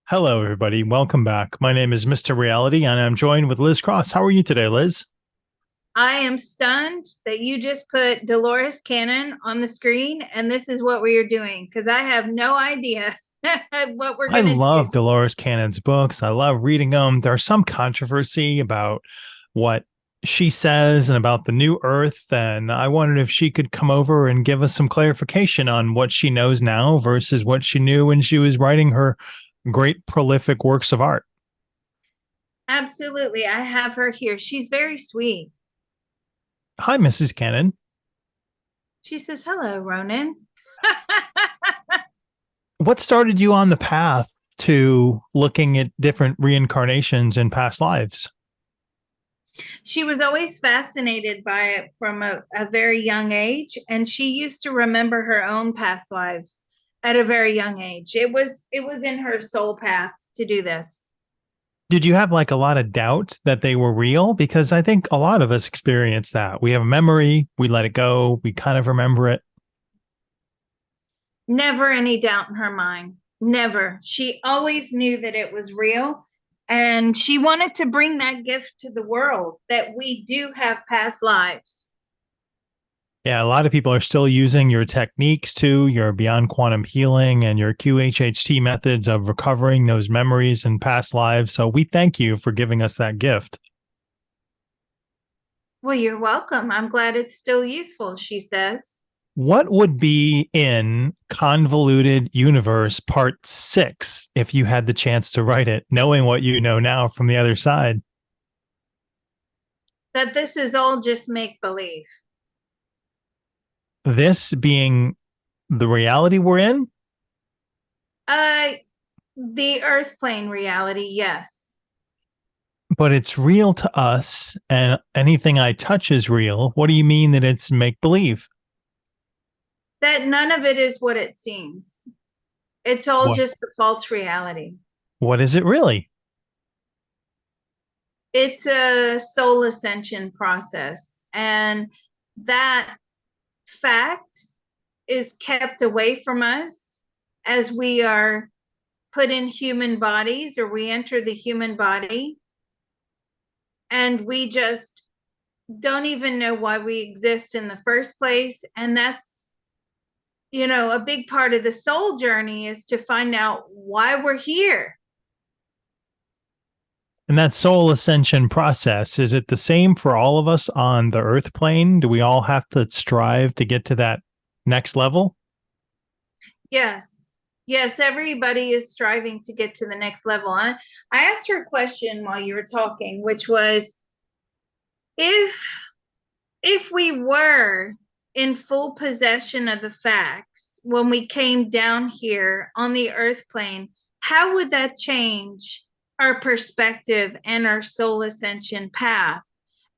Hello, everybody. Welcome back. My name is Mr. Reality, and I'm joined with Liz Cross. How are you today, Liz? I am stunned that you just put Dolores Cannon on the screen, and this is what we are doing, because I have no idea what we're I going to do. love Dolores Cannon's books. I love reading them. There's some controversy about what she says and about the new earth, and I wondered if she could come over and give us some clarification on what she knows now versus what she knew when she was writing her great prolific works of art. Absolutely. I have her here. She's very sweet. Hi, Mrs. Cannon. She says, hello, Ronan. What started you on the path to looking at different reincarnations in past lives? She was always fascinated by it from a very young age, and she used to remember her own past lives at a very young age. It was in her soul path to do this. Did you have like a lot of doubt that they were real? Because I think a lot of us experience that. We have a memory, we let it go, we kind of remember it. Never any doubt in her mind. Never. She always knew that it was real. And she wanted to bring that gift to the world, that we do have past lives. Yeah, a lot of people are still using your techniques too, your beyond quantum healing and your QHHT methods of recovering those memories and past lives. So we thank you for giving us that gift. Well, you're welcome. I'm glad it's still useful, she says. What would be in Convoluted Universe Part 6 if you had the chance to write it, knowing what you know now from the other side? That this is all just make-believe. This being the reality we're in? The earth plane reality, yes. But it's real to us, and anything I touch is real. What do you mean that it's make-believe? That none of it is what it seems. It's all What? just a false reality. What is it really? It's a soul ascension process, and that fact is kept away from us as we are put in human bodies, or we enter the human body, and we just don't even know why we exist in the first place. And that's, a big part of the soul journey, is to find out why we're here. And that soul ascension process, is it the same for all of us on the earth plane? Do we all have to strive to get to that next level? Yes. Yes, everybody is striving to get to the next level. I asked her a question while you were talking, which was, if we were in full possession of the facts when we came down here on the earth plane, how would that change our perspective and our soul ascension path?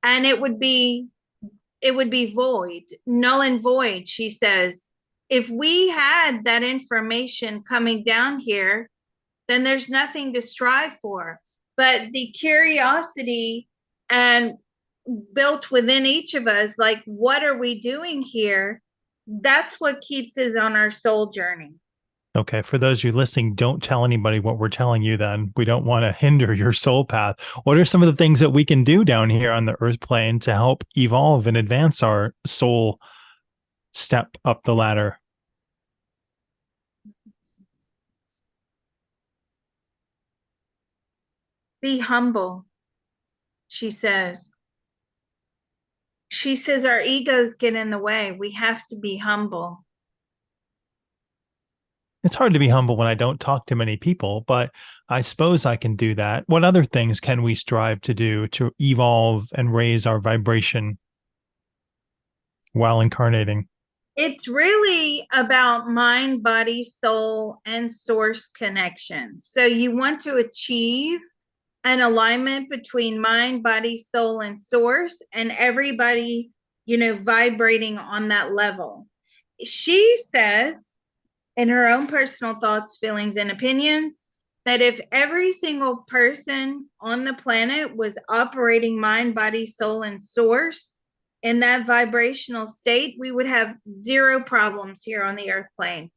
And it would be void, null and void, she says. If we had that information coming down here, then there's nothing to strive for. But the curiosity and built within each of us, like, what are we doing here? That's what keeps us on our soul journey. Okay, for those of you listening, don't tell anybody what we're telling you then. We don't want to hinder your soul path. What are some of the things that we can do down here on the earth plane to help evolve and advance our soul step up the ladder? Be humble, she says. She says our egos get in the way. We have to be humble. It's hard to be humble when I don't talk to many people, but I suppose I can do that. What other things can we strive to do to evolve and raise our vibration while incarnating? It's really about mind, body, soul, and source connection. So you want to achieve an alignment between mind, body, soul, and source, and everybody, vibrating on that level. She says in her own personal thoughts, feelings, and opinions, that if every single person on the planet was operating mind, body, soul, and source in that vibrational state, we would have zero problems here on the earth plane.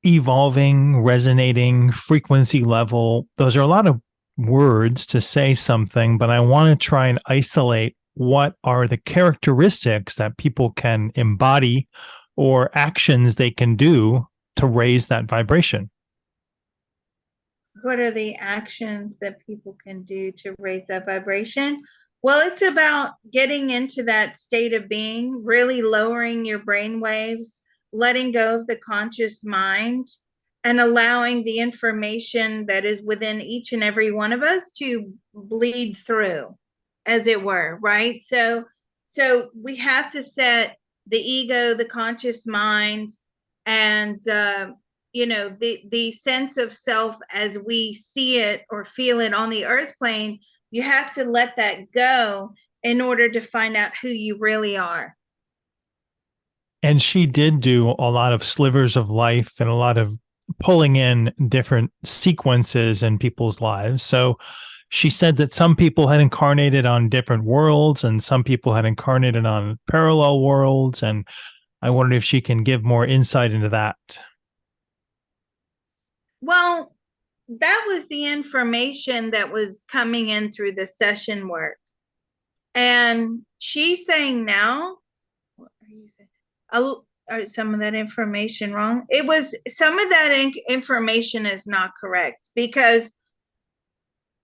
Evolving, resonating, frequency level. Those are a lot of words to say something, but I want to try and isolate what are the characteristics that people can embody or actions they can do to raise that vibration. What are the actions that people can do to raise that vibration? Well, it's about getting into that state of being, really lowering your brain waves, letting go of the conscious mind, and allowing the information that is within each and every one of us to bleed through, as it were, right? So we have to set the ego, the conscious mind, and the sense of self as we see it or feel it on the earth plane. You have to let that go in order to find out who you really are. And she did do a lot of slivers of life and a lot of pulling in different sequences in people's lives. So she said that some people had incarnated on different worlds and some people had incarnated on parallel worlds. And I wondered if she can give more insight into that. Well, that was the information that was coming in through the session work. And she's saying now, what are you saying? Oh, are some of that information wrong? It was some of that information is not correct, because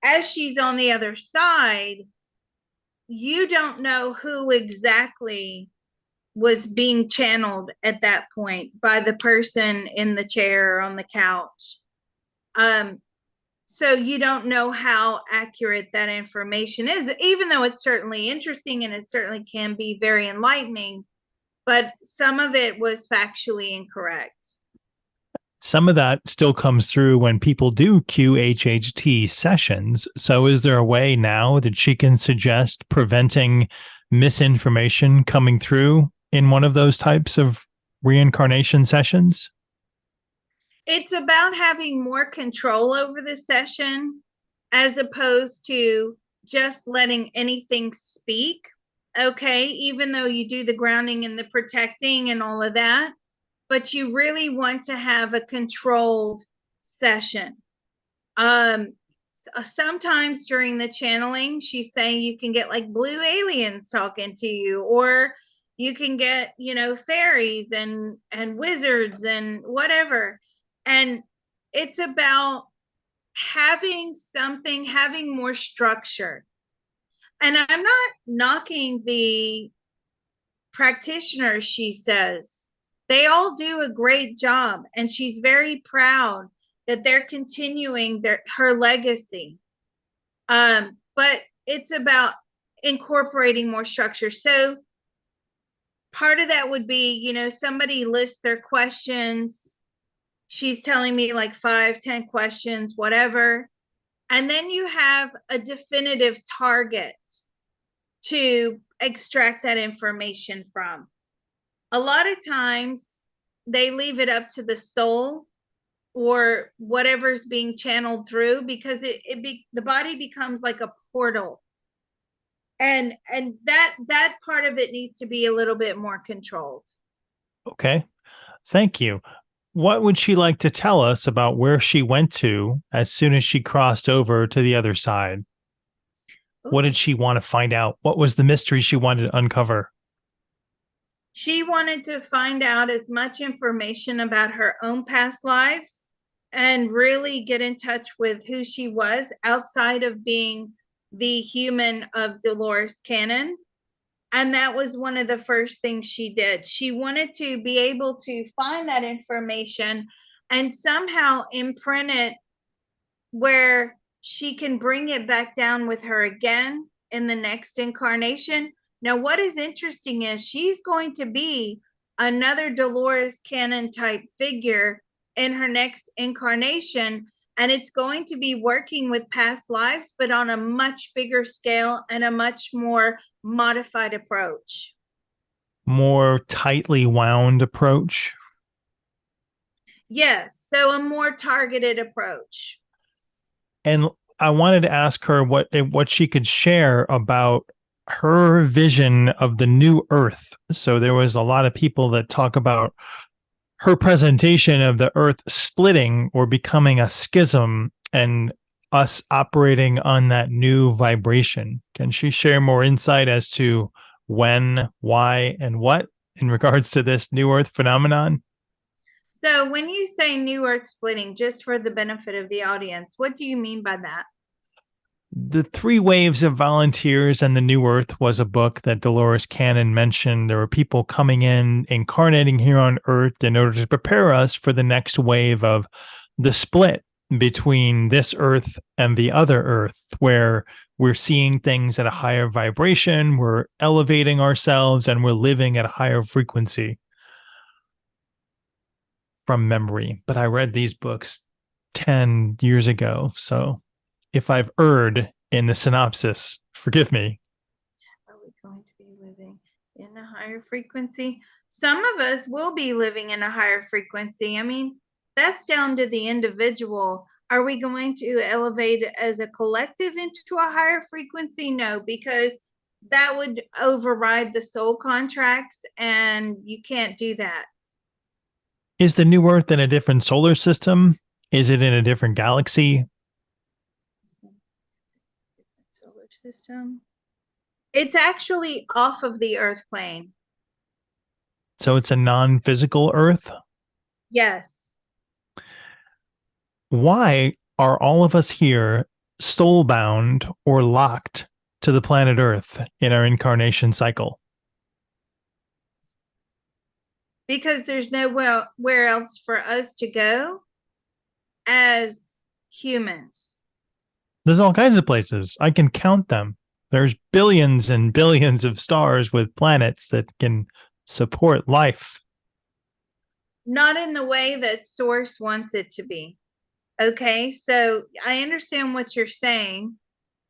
as she's on the other side, you don't know who exactly was being channeled at that point by the person in the chair or on the couch. So you don't know how accurate that information is, even though it's certainly interesting and it certainly can be very enlightening, but some of it was factually incorrect. Some of that still comes through when people do QHHT sessions. So, is there a way now that she can suggest preventing misinformation coming through in one of those types of reincarnation sessions? It's about having more control over the session as opposed to just letting anything speak. Okay, even though you do the grounding and the protecting and all of that, but you really want to have a controlled session. Sometimes during the channeling, she's saying you can get like blue aliens talking to you, or you can get, fairies and wizards and whatever. And it's about having something, having more structure. And I'm not knocking the practitioners, she says. They all do a great job, and she's very proud that they're continuing her legacy. But it's about incorporating more structure. So part of that would be, somebody lists their questions. She's telling me like 5, 10 questions, whatever. And then you have a definitive target to extract that information from. A lot of times they leave it up to the soul or whatever's being channeled through, because the body becomes like a portal, and that part of it needs to be a little bit more controlled. Okay. Thank you. What would she like to tell us about where she went to as soon as she crossed over to the other side? Ooh. What did she want to find out? What was the mystery she wanted to uncover? She wanted to find out as much information about her own past lives and really get in touch with who she was outside of being the human of Dolores Cannon. And that was one of the first things she did. She wanted to be able to find that information and somehow imprint it where she can bring it back down with her again in the next incarnation. Now, what is interesting is she's going to be another Dolores Cannon type figure in her next incarnation, and it's going to be working with past lives, but on a much bigger scale and a much more modified approach. more tightly wound approach. Yes, so a more targeted approach. And I wanted to ask her what she could share about her vision of the new earth. So there was a lot of people that talk about her presentation of the earth splitting or becoming a schism and us operating on that new vibration. Can she share more insight as to when, why, and what in regards to this new earth phenomenon? So when you say new earth splitting, just for the benefit of the audience, what do you mean by that? The Three Waves of Volunteers and the New Earth was a book that Dolores Cannon mentioned. There were people coming in, incarnating here on Earth in order to prepare us for the next wave of the split between this Earth and the other Earth, where we're seeing things at a higher vibration, we're elevating ourselves, and we're living at a higher frequency from memory. But I read these books 10 years ago. So if I've erred in the synopsis, forgive me. Are we going to be living in a higher frequency? Some of us will be living in a higher frequency. I mean, that's down to the individual. Are we going to elevate as a collective into a higher frequency? No, because that would override the soul contracts, and you can't do that. Is the new Earth in a different solar system? Is it in a different galaxy? Solar system. It's actually off of the Earth plane. So it's a non physical Earth? Yes. Why are all of us here soul bound or locked to the planet Earth in our incarnation cycle? Because there's nowhere where else for us to go as humans. There's all kinds of places. I can count them. There's billions and billions of stars with planets that can support life. Not in the way that Source wants it to be. Okay, so I understand what you're saying,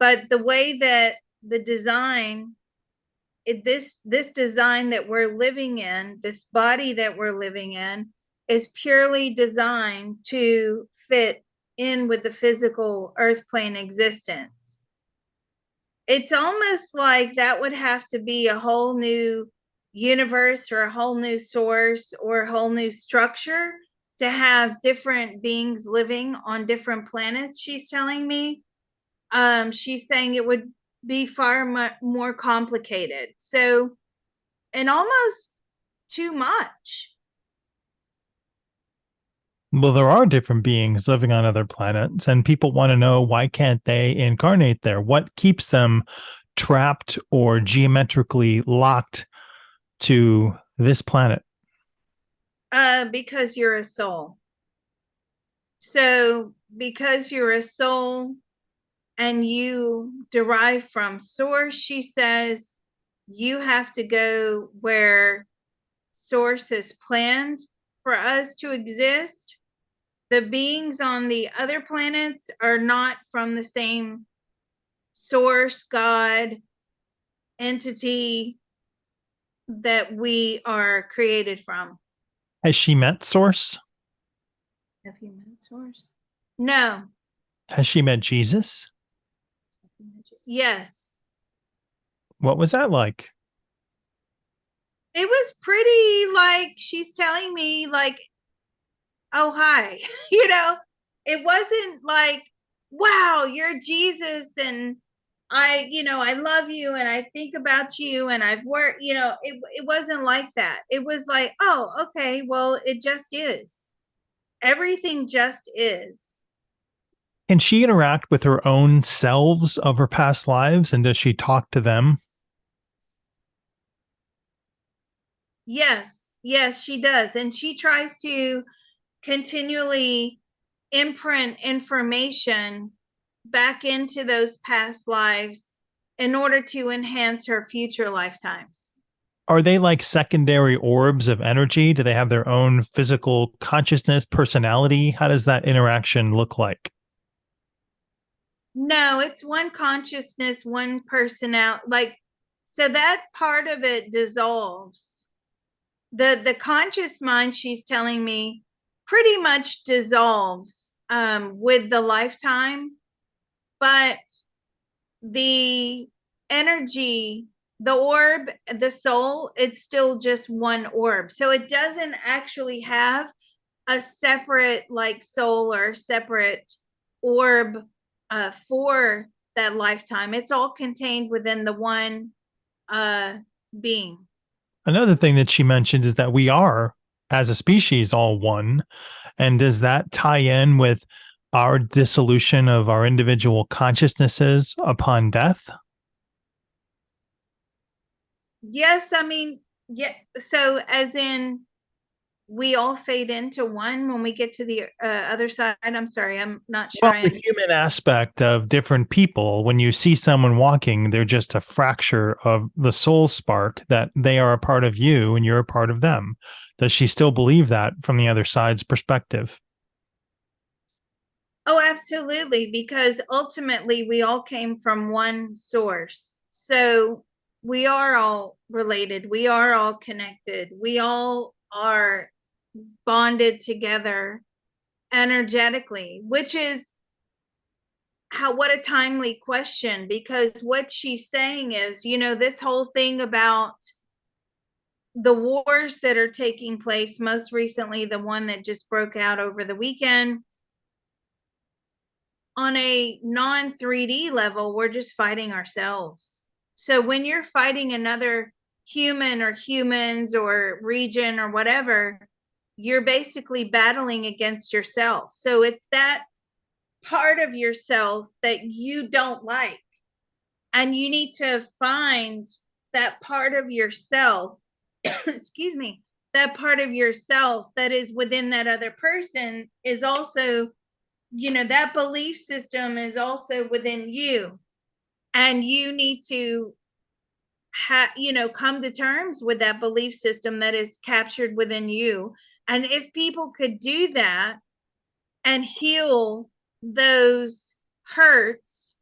but the way that the design, this design that we're living in, this body that we're living in, is purely designed to fit in with the physical earth plane existence. It's almost like that would have to be a whole new universe or a whole new source or a whole new structure to have different beings living on different planets. She's telling me. She's saying it would be far more complicated. So, and almost too much. Well, there are different beings living on other planets, and people want to know, why can't they incarnate there? What keeps them trapped or geometrically locked to this planet? Because you're a soul. So, because you're a soul and you derive from source, she says, you have to go where source has planned for us to exist. The beings on the other planets are not from the same source, God, entity that we are created from. Has she met Source? Have you met source? No. Has she met Jesus? Yes. What was that like? It was pretty, like, she's telling me, like, oh, hi. It wasn't like, wow, you're Jesus and I love you and I think about you and I've worked, it wasn't like that. It was like, oh, okay, well, it just is. Everything just is. Can she interact with her own selves of her past lives? And does she talk to them? Yes, yes, she does. And she tries to continually imprint information back into those past lives in order to enhance her future lifetimes. Are they like secondary orbs of energy? Do they have their own physical consciousness, personality? How does that interaction look like? No, it's one consciousness, one personality. Like, so that part of it dissolves the conscious mind, she's telling me, pretty much dissolves with the lifetime, but the energy, the orb, the soul, it's still just one orb. So it doesn't actually have a separate like soul or separate orb for that lifetime. It's all contained within the one being. Another thing that she mentioned is that we are, as a species, all one. And does that tie in with our dissolution of our individual consciousnesses upon death? Yes, I mean, yeah. So, as in, we all fade into one when we get to the other side. I'm sorry, I'm not sure Well, I the understand. human aspect of different people, when you see someone walking, they're just a fracture of the soul spark that they are a part of you and you're a part of them. Does she still believe that from the other side's perspective? Oh, absolutely, because ultimately we all came from one source. So we are all related, we are all connected, we all are bonded together energetically, which is how, what a timely question, because what she's saying is, this whole thing about the wars that are taking place, most recently the one that just broke out over the weekend, on a non 3D level, we're just fighting ourselves. So when you're fighting another human or humans or region or whatever, you're basically battling against yourself. So it's that part of yourself that you don't like. And you need to find that part of yourself, excuse me, that part of yourself that is within that other person is also, that belief system is also within you. And you need to come to terms with that belief system that is captured within you. And if people could do that and heal those hurts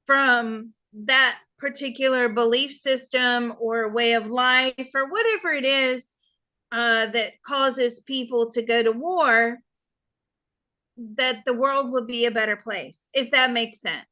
from that particular belief system or way of life or whatever it is that causes people to go to war, that the world would be a better place, if that makes sense.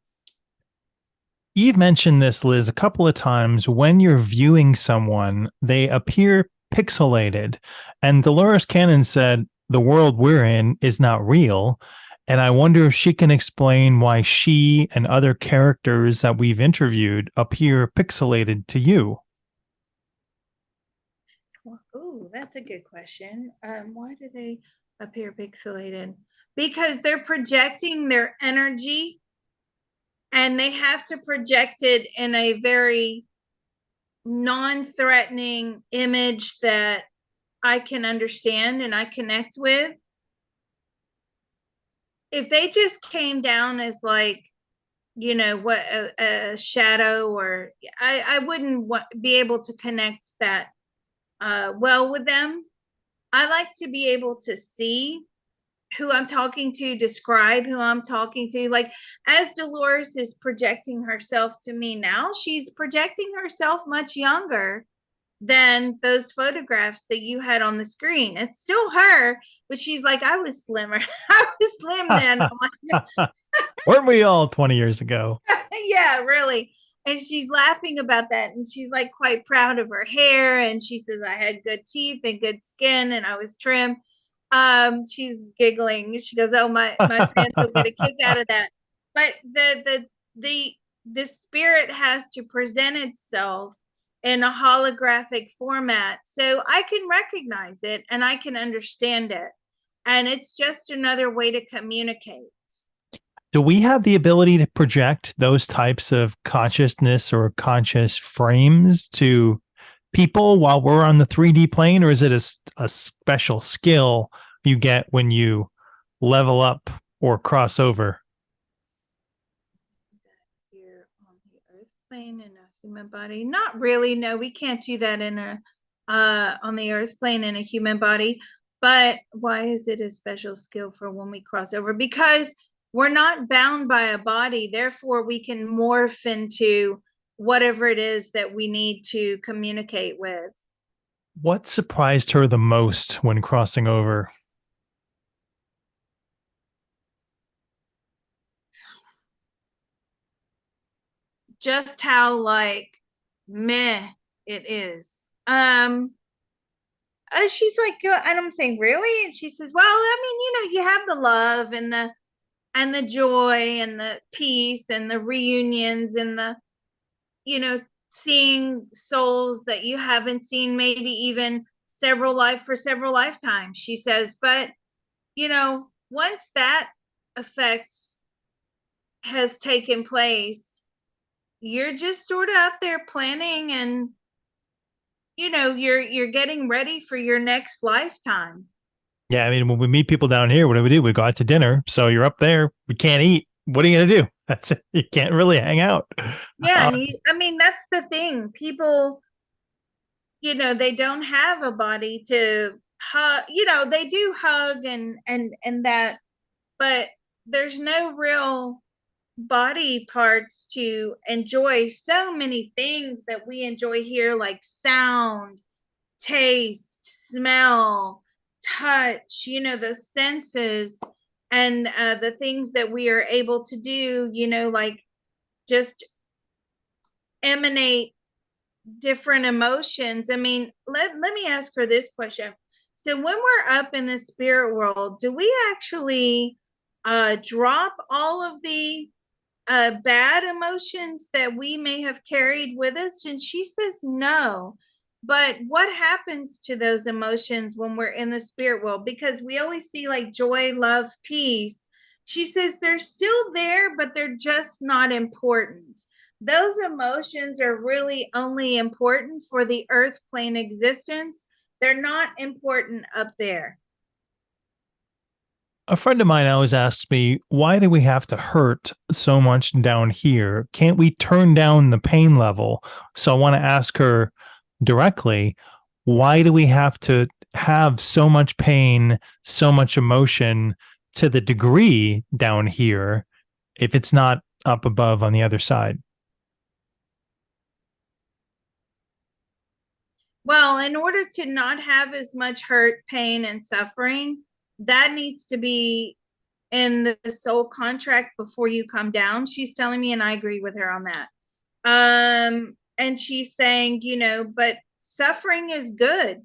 You've mentioned this, Liz, a couple of times. When you're viewing someone, they appear pixelated. And Dolores Cannon said, the world we're in is not real. And I wonder if she can explain why she and other characters that we've interviewed appear pixelated to you. Oh, that's a good question. Why do they appear pixelated? Because they're projecting their energy, and they have to project it in a very non-threatening image that I can understand and I connect with. If they just came down as like, what a shadow, or I wouldn't be able to connect that well with them. I like to be able to see who I'm talking to, describe who I'm talking to. Like, as Dolores is projecting herself to me now, she's projecting herself much younger than those photographs that you had on the screen. It's still her, but she's like, I was slimmer. I was slim then. I'm like, Weren't we all 20 years ago? yeah, really. And she's laughing about that. And she's like quite proud of her hair. And she says, I had good teeth and good skin and I was trim. She's giggling. She goes, oh, my fans will get a kick out of that. But the spirit has to present itself in a holographic format. So I can recognize it and I can understand it. And it's just another way to communicate. Do we have the ability to project those types of consciousness or conscious frames to people while we're on the 3D plane, or is it a special skill you get when you level up or cross over? Here on the earth plane in a human body? Not really. No, we can't do that in a on the earth plane in a human body. But why is it a special skill for when we cross over? Because we're not bound by a body, therefore we can morph into whatever it is that we need to communicate with. What surprised her the most when crossing over? Just how like meh it is. She's like, and I'm saying, really? And she says, well, I mean, you have the love and the joy and the peace and the reunions and the, seeing souls that you haven't seen maybe even for several lifetimes. She says, but once that effect has taken place, you're just sort of up there planning, and you're getting ready for your next lifetime. Yeah, I mean, when we meet people down here, what do? We go out to dinner. So you're up there. We can't eat. What are you going to do? That's it. You can't really hang out. Yeah, and I mean, that's the thing. People, they don't have a body to hug. They do hug and that, but there's no real body parts to enjoy so many things that we enjoy here, like sound, taste, smell, touch, the senses, and the things that we are able to do, like just emanate different emotions. I mean, let me ask her this question. So when we're up in the spirit world, do we actually drop all of the bad emotions that we may have carried with us? And she says no. But what happens to those emotions when we're in the spirit world? Because we always see like joy, love, peace. She says they're still there, but they're just not important. Those emotions are really only important for the earth plane existence. They're not important up there. A friend of mine always asks me, why do we have to hurt so much down here? Can't we turn down the pain level? So I want to ask her directly, why do we have to have so much pain, so much emotion to the degree down here if it's not up above on the other side? Well, in order to not have as much hurt, pain, and suffering, that needs to be in the soul contract before you come down. She's telling me, and I agree with her on that. And she's saying, but suffering is good.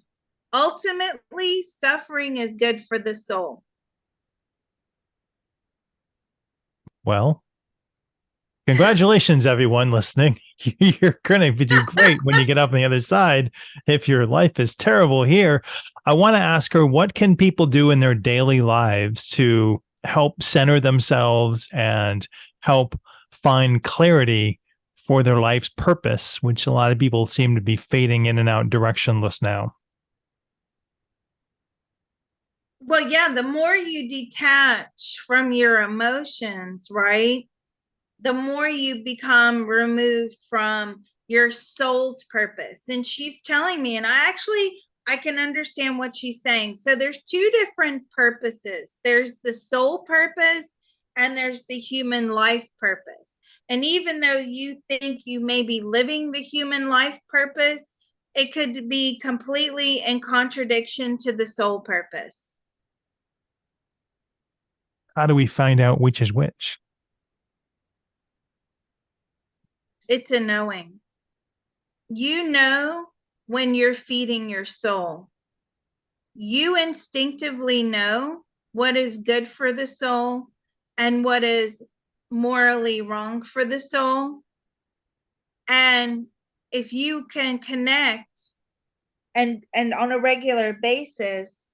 Ultimately, suffering is good for the soul. Well, congratulations, everyone listening. You're going to do great when you get up on the other side. If your life is terrible here, I want to ask her, what can people do in their daily lives to help center themselves and help find clarity for their life's purpose, which a lot of people seem to be fading in and out directionless now? Well, yeah, the more you detach from your emotions, right? The more you become removed from your soul's purpose. And she's telling me, and I can understand what she's saying. So there's two different purposes. There's the soul purpose and there's the human life purpose. And even though you think you may be living the human life purpose, it could be completely in contradiction to the soul purpose. How do we find out which is which? It's a knowing. You know when you're feeding your soul. You instinctively know what is good for the soul and what is morally wrong for the soul. And if you can connect and on a regular basis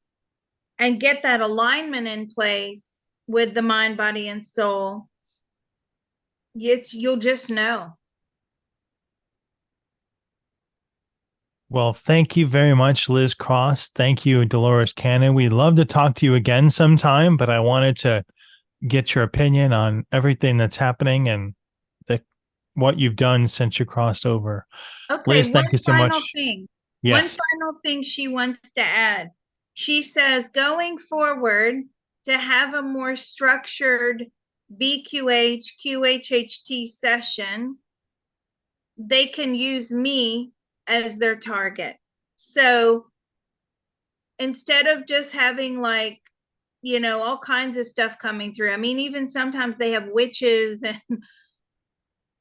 and get that alignment in place with the mind, body, and soul, you'll just know. Well, thank you very much, Liz Cross. Thank you, Dolores Cannon. We'd love to talk to you again sometime, but I wanted to get your opinion on everything that's happening and what you've done since you crossed over. Okay, Liz, thank you so much. One Yes. final thing she wants to add. She says going forward to have a more structured BQH, QHHT session, they can use me as their target. So instead of just having like, all kinds of stuff coming through, I mean, even sometimes they have witches, and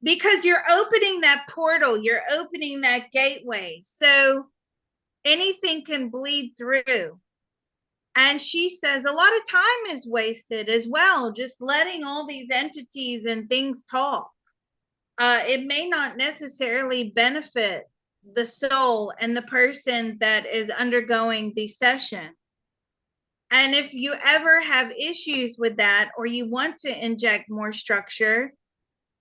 because you're opening that portal, you're opening that gateway. So anything can bleed through. And she says a lot of time is wasted as well, just letting all these entities and things talk. It may not necessarily benefit the soul and the person that is undergoing the session. And if you ever have issues with that, or you want to inject more structure,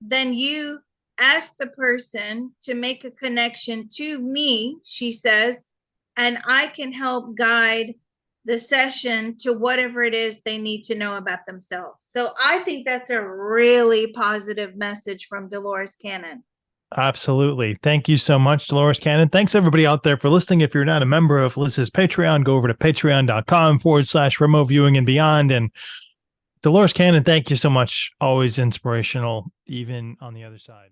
then you ask the person to make a connection to me, she says, and I can help guide the session to whatever it is they need to know about themselves. So I think that's a really positive message from Dolores Cannon. Absolutely. Thank you so much, Dolores Cannon. Thanks everybody out there for listening. If you're not a member of Liz's Patreon, go over to patreon.com/remote viewing and beyond. And Dolores Cannon, thank you so much. Always inspirational, even on the other side.